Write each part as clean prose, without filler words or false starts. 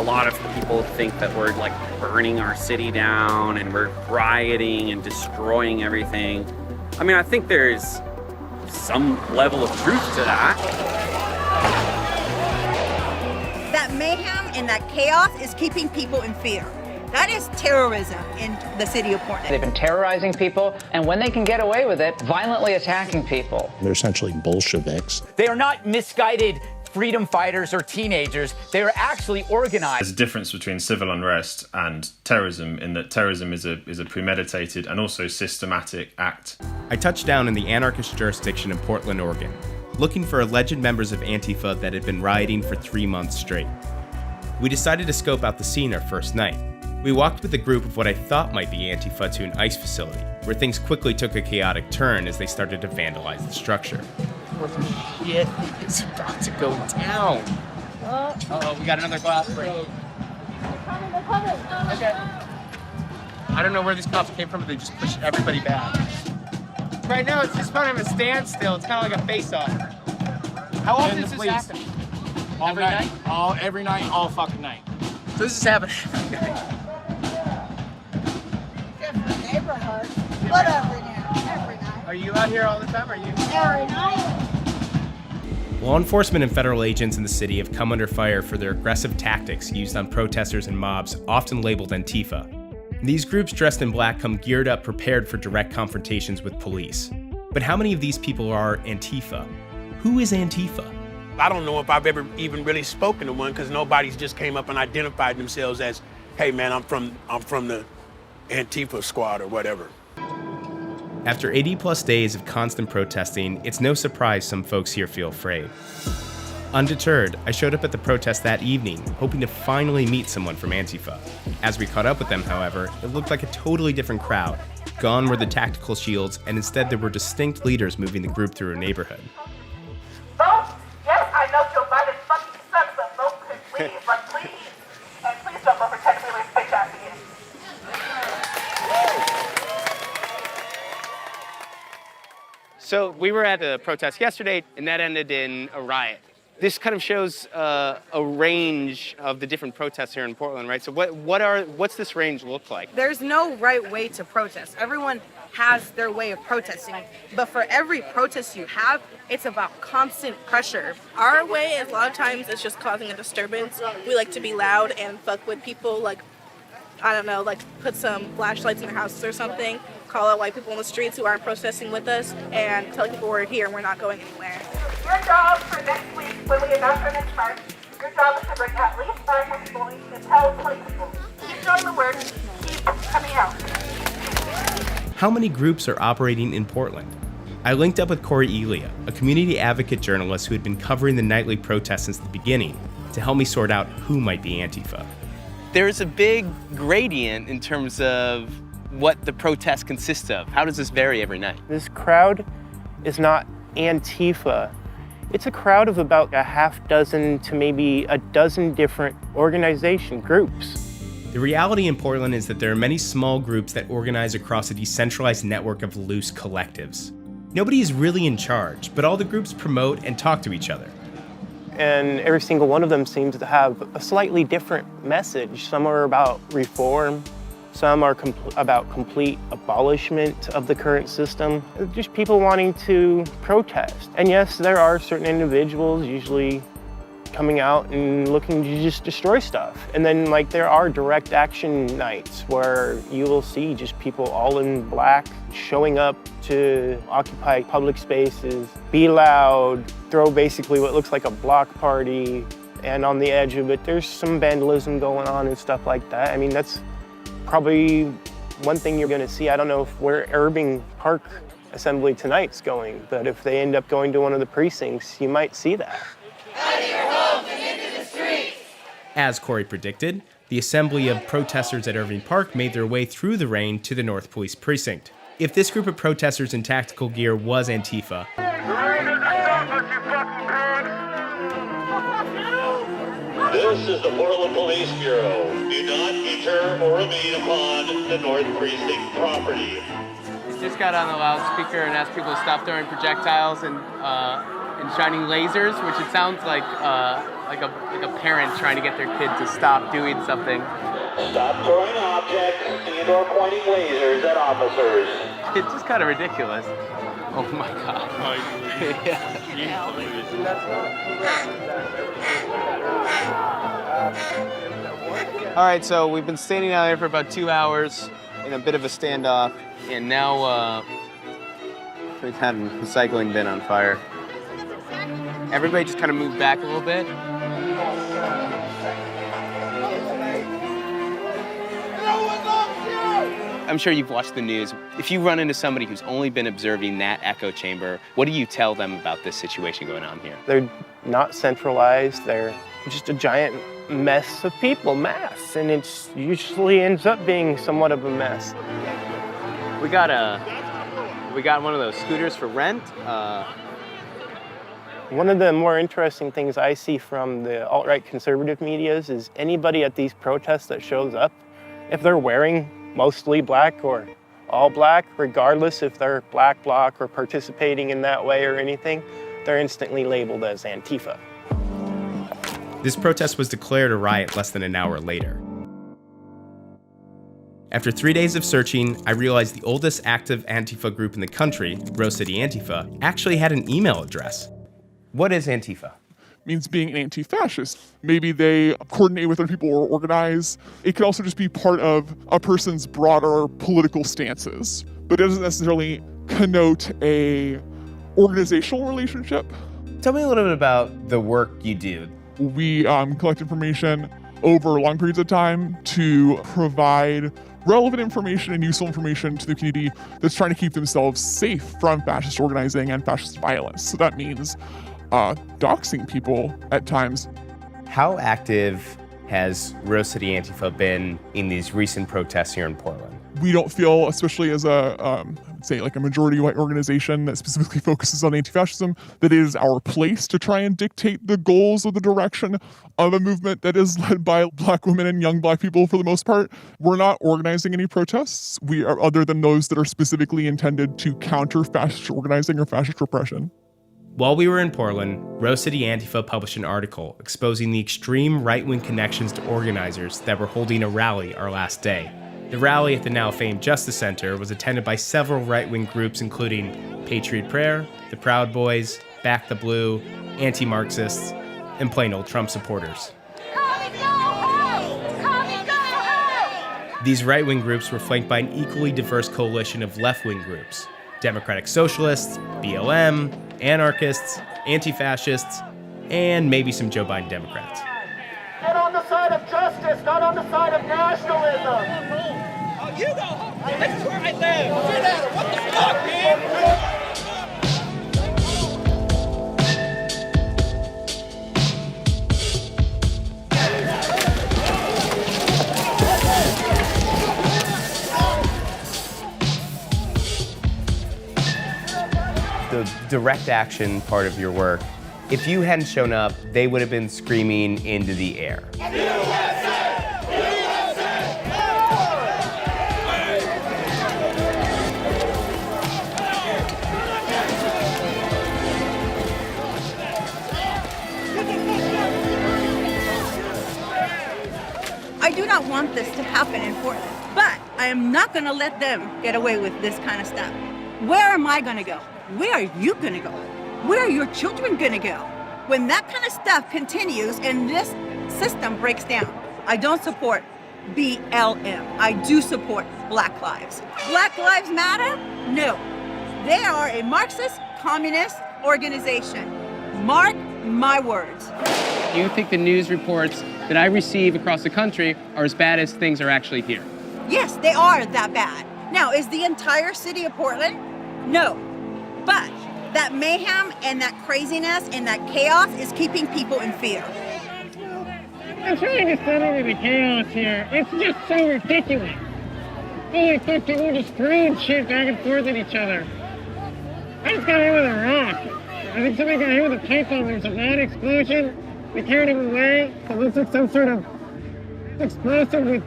A lot of people think that we're like burning our city down and we're rioting and destroying everything. I mean, I think there's some level of truth to that. That mayhem and that chaos is keeping people in fear. That is terrorism in the city of Portland. They've been terrorizing people, and when they can get away with it, violently attacking people. They're essentially Bolsheviks. They are not misguided freedom fighters or teenagers. They are actually organized. There's a difference between civil unrest and terrorism in that terrorism is a premeditated and also systematic act. I touched down in the anarchist jurisdiction in Portland, Oregon, looking for alleged members of Antifa that had been rioting for 3 months straight. We decided to scope out the scene our first night. We walked with a group of what I thought might be Antifa to an ICE facility, where things quickly took a chaotic turn as they started to vandalize the structure. Shit is about to go down. Uh-oh, we got another glass break. They're coming. Okay. I don't know where these cops came from, but they just pushed everybody back. Right now, it's just kind of a standstill. It's kind of like a face-off. How often does this happen? Every night? Every night, all fucking night. So this is happening every night. Different neighborhood, but every night. Are you out here all the time? Are you? Every night. Law enforcement and federal agents in the city have come under fire for their aggressive tactics used on protesters and mobs, often labeled Antifa. These groups dressed in black come geared up, prepared for direct confrontations with police. But how many of these people are Antifa? Who is Antifa? I don't know if I've ever even really spoken to one because nobody's just came up and identified themselves as, hey man, I'm from the Antifa squad or whatever. After 80 plus days of constant protesting, it's no surprise some folks here feel afraid. Undeterred, I showed up at the protest that evening, hoping to finally meet someone from Antifa. As we caught up with them, however, it looked like a totally different crowd. Gone were the tactical shields, and instead there were distinct leaders moving the group through a neighborhood. Folks, yes, I know Joe Biden fucking sucks, but vote please, but please, and please don't vote for Texas PATRIOT Act. So we were at a protest yesterday, and that ended in a riot. This kind of shows a range of the different protests here in Portland, right? So what's this range look like? There's no right way to protest. Everyone has their way of protesting, but for every protest you have, it's about constant pressure. Our way, a lot of times, it's just causing a disturbance. We like to be loud and fuck with people, like, I don't know, like put some flashlights in their houses or something, call out white people on the streets who aren't protesting with us, and tell people we're here and we're not going anywhere. Your job for next week, when we announce our next march, your job is to bring at least 5 more people and tell 20 people. Keep doing the work, keep coming out. How many groups are operating in Portland? I linked up with Corey Elia, a community advocate journalist who had been covering the nightly protests since the beginning, to help me sort out who might be Antifa. There's a big gradient in terms of what the protest consists of. How does this vary every night? This crowd is not Antifa. It's a crowd of about a half dozen to maybe a dozen different organization groups. The reality in Portland is that there are many small groups that organize across a decentralized network of loose collectives. Nobody is really in charge, but all the groups promote and talk to each other. And every single one of them seems to have a slightly different message. Some are about reform, some are about complete abolishment of the current system. Just people wanting to protest. And yes, there are certain individuals usually coming out and looking to just destroy stuff. And then like there are direct action nights where you will see just people all in black showing up to occupy public spaces, be loud, throw basically what looks like a block party, and on the edge of it there's some vandalism going on and stuff like that. I mean, that's probably one thing you're gonna see. I don't know where Irving Park Assembly tonight's going, but if they end up going to one of the precincts, you might see that. Out of your homes and into the streets! As Corey predicted, the assembly of protesters at Irving Park made their way through the rain to the North Police Precinct. If this group of protesters in tactical gear was Antifa, this is the Portland Police Bureau. Do not enter or remain upon the North Precinct property. He's just got on the loudspeaker and asked people to stop throwing projectiles and and shining lasers, which it sounds like a parent trying to get their kid to stop doing something. Stop throwing objects and/or pointing lasers at officers. It's just kind of ridiculous. Oh my God. All right, so we've been standing out here for about 2 hours in a bit of a standoff, and now we've had a recycling bin on fire. Everybody just kind of moved back a little bit. I'm sure you've watched the news. If you run into somebody who's only been observing that echo chamber, what do you tell them about this situation going on here? They're not centralized. They're just a giant mess of people, mass, and it usually ends up being somewhat of a mess. We got one of those scooters for rent. One of the more interesting things I see from the alt-right conservative medias is anybody at these protests that shows up, if they're wearing mostly black or all black, regardless if they're black bloc or participating in that way or anything, they're instantly labeled as Antifa. This protest was declared a riot less than an hour later. After 3 days of searching, I realized the oldest active Antifa group in the country, Rose City Antifa, actually had an email address. What is Antifa? Means being an anti-fascist. Maybe they coordinate with other people or organize. It could also just be part of a person's broader political stances, but it doesn't necessarily connote a organizational relationship. Tell me a little bit about the work you do. We collect information over long periods of time to provide relevant information and useful information to the community that's trying to keep themselves safe from fascist organizing and fascist violence. So that means doxing people at times. How active has Rose City Antifa been in these recent protests here in Portland? We don't feel, especially as I would say like a majority white organization that specifically focuses on anti-fascism, that it is our place to try and dictate the goals or the direction of a movement that is led by black women and young black people for the most part. We're not organizing any protests. We are, other than those that are specifically intended to counter fascist organizing or fascist repression. While we were in Portland, Rose City Antifa published an article exposing the extreme right-wing connections to organizers that were holding a rally our last day. The rally at the now famed Justice Center was attended by several right-wing groups including Patriot Prayer, the Proud Boys, Back the Blue, anti-Marxists, and plain old Trump supporters. These right-wing groups were flanked by an equally diverse coalition of left-wing groups: Democratic Socialists, BLM, anarchists, anti-fascists, and maybe some Joe Biden Democrats. Get on the side of justice, not on the side of nationalism. Oh, you go home. This is where I live. What the fuck, man? The direct action part of your work, if you hadn't shown up, they would have been screaming into the air. I do not want this to happen in Portland, but I am not going to let them get away with this kind of stuff. Where am I going to go? Where are you going to go? Where are your children going to go? When that kind of stuff continues and this system breaks down, I don't support BLM. I do support Black Lives. Black Lives Matter? No. They are a Marxist, communist organization. Mark my words. Do you think the news reports that I receive across the country are as bad as things are actually here? Yes, they are that bad. Now, is the entire city of Portland? No. But that mayhem and that craziness and that chaos is keeping people in fear. I'm trying to settle the chaos here. It's just so ridiculous. Holy fuck, people just throwing shit back and forth at each other. I just got hit with a rock. I think somebody got hit with a pipe bomb. There was a loud explosion. They carried him away. It looks like some sort of explosive with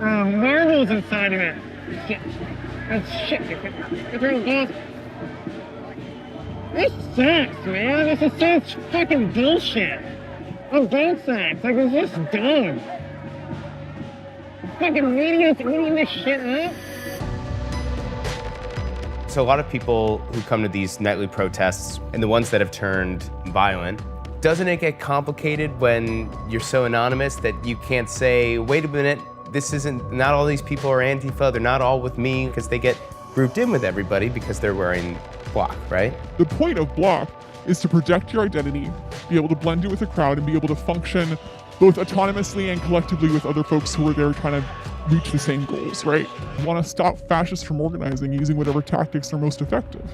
marbles inside of it. Shit. That's shit. It's real boss. This sucks, man. This is such fucking bullshit. On both sides. Like, it's just dumb. Fucking media's eating this shit up. So a lot of people who come to these nightly protests, and the ones that have turned violent, doesn't it get complicated when you're so anonymous that you can't say, wait a minute, not all these people are Antifa, they're not all with me, because they get grouped in with everybody because they're wearing block, right? The point of block is to protect your identity, be able to blend in with the crowd, and be able to function both autonomously and collectively with other folks who are there trying to reach the same goals, right? You want to stop fascists from organizing using whatever tactics are most effective.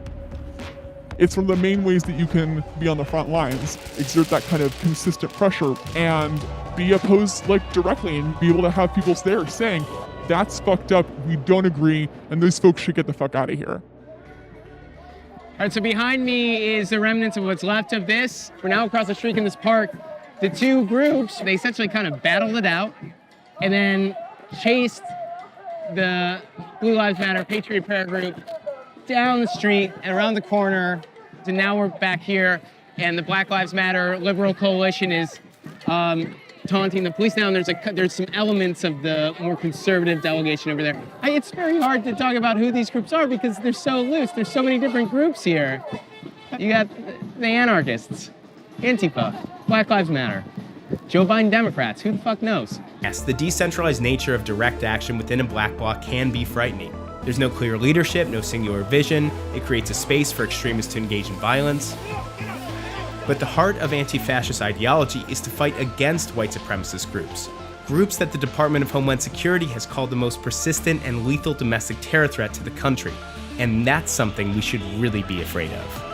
It's one of the main ways that you can be on the front lines, exert that kind of consistent pressure, and be opposed directly, and be able to have people there saying, that's fucked up, we don't agree, and those folks should get the fuck out of here. All right, so behind me is the remnants of what's left of this. We're now across the street in this park. The two groups, they essentially kind of battled it out and then chased the Blue Lives Matter Patriot Prayer group down the street and around the corner. So now we're back here, and the Black Lives Matter Liberal Coalition is taunting the police now, and there's some elements of the more conservative delegation over there. It's very hard to talk about who these groups are because they're so loose. There's so many different groups here. You got the anarchists, Antifa, Black Lives Matter, Joe Biden Democrats, who the fuck knows? Yes, the decentralized nature of direct action within a black bloc can be frightening. There's no clear leadership, no singular vision. It creates a space for extremists to engage in violence. But the heart of anti-fascist ideology is to fight against white supremacist groups that the Department of Homeland Security has called the most persistent and lethal domestic terror threat to the country. And that's something we should really be afraid of.